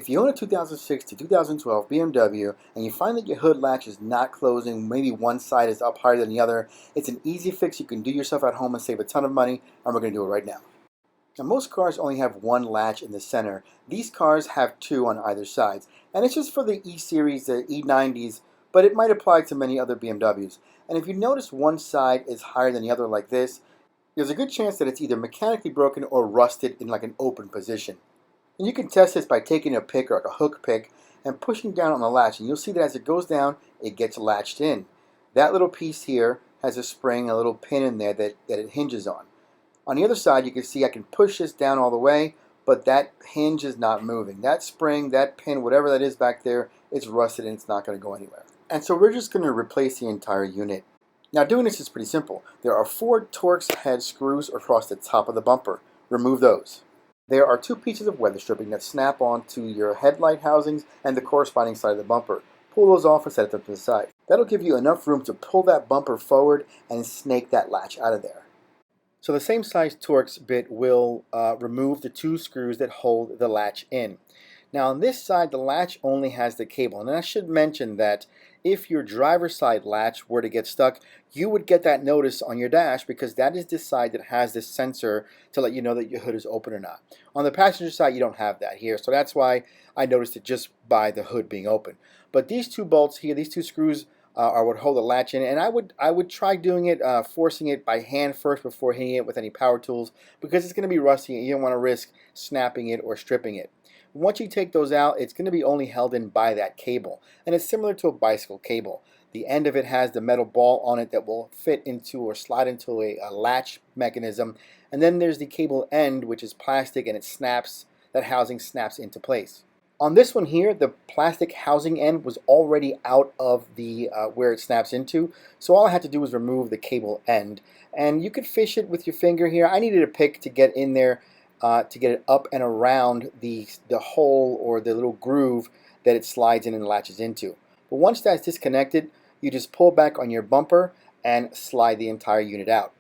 If you own a 2006 to 2012 BMW and you find that your hood latch is not closing, maybe one side is up higher than the other, it's an easy fix you can do yourself at home and save a ton of money, and we're going to do it right now. Now, most cars only have one latch in the center. These cars have two on either side, and it's just for the E series, the E90s, but it might apply to many other BMWs. And if you notice one side is higher than the other like this, there's a good chance that it's either mechanically broken or rusted in like an open position. And you can test this by taking a pick or like a hook pick and pushing down on the latch, and you'll see that as it goes down, it gets latched in. That little piece here has a spring, a little pin in there that it hinges on. On the other side, you can see I can push this down all the way, but that hinge is not moving. That spring, that pin, whatever that is back there, it's rusted and it's not going to go anywhere. And so we're just going to replace the entire unit. Now, doing this is pretty simple. There are 4 Torx head screws across the top of the bumper. Remove those. There are 2 pieces of weather stripping that snap onto your headlight housings and the corresponding side of the bumper. Pull those off and set them to the side. That'll give you enough room to pull that bumper forward and snake that latch out of there. So the same size Torx bit will remove the 2 screws that hold the latch in. Now on this side, the latch only has the cable. And I should mention that if your driver's side latch were to get stuck, you would get that notice on your dash because that is the side that has this sensor to let you know that your hood is open or not. On the passenger side, you don't have that here. So that's why I noticed it just by the hood being open. But these 2 bolts here, these 2 screws are what hold the latch in. And I would try doing it, forcing it by hand first before hitting it with any power tools because it's going to be rusty and you don't want to risk snapping it or stripping it. Once you take those out, it's going to be only held in by that cable. And it's similar to a bicycle cable. The end of it has the metal ball on it that will fit into or slide into a latch mechanism. And then there's the cable end, which is plastic, and it snaps, that housing snaps into place. On this one here, the plastic housing end was already out of the where it snaps into. So all I had to do was remove the cable end. And you could fish it with your finger here. I needed a pick to get in there to get it up and around the hole or the little groove that it slides in and latches into. But once that's disconnected, you just pull back on your bumper and slide the entire unit out.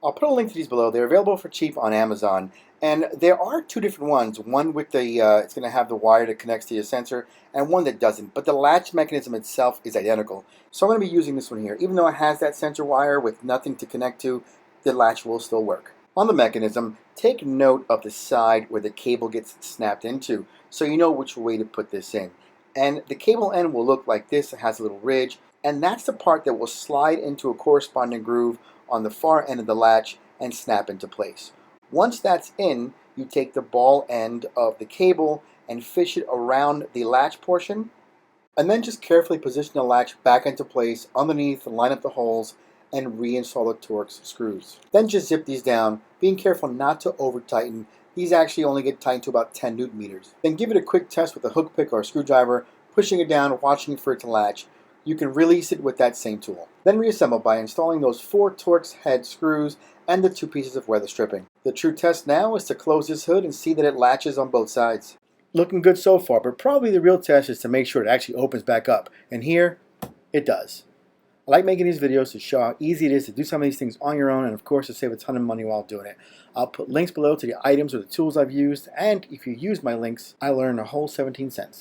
I'll put a link to these below. They're available for cheap on Amazon. And there are 2 different ones. One with the, it's going to have the wire that connects to your sensor, and one that doesn't. But the latch mechanism itself is identical. So I'm going to be using this one here. Even though it has that sensor wire with nothing to connect to, the latch will still work. On the mechanism, take note of the side where the cable gets snapped into, so you know which way to put this in. And the cable end will look like this. It has a little ridge, and that's the part that will slide into a corresponding groove on the far end of the latch and snap into place. Once that's in, you take the ball end of the cable and fish it around the latch portion, and then just carefully position the latch back into place underneath and line up the holes and reinstall the Torx screws. Then just zip these down, being careful not to over tighten. These actually only get tightened to about 10 Newton meters. Then give it a quick test with a hook pick or a screwdriver, pushing it down, watching for it to latch. You can release it with that same tool. Then reassemble by installing those 4 Torx head screws and the 2 pieces of weather stripping. The true test now is to close this hood and see that it latches on both sides. Looking good so far, but probably the real test is to make sure it actually opens back up. And here, it does. I like making these videos to show how easy it is to do some of these things on your own, and of course to save a ton of money while doing it. I'll put links below to the items or the tools I've used, and if you use my links, I earn a whole 17 cents.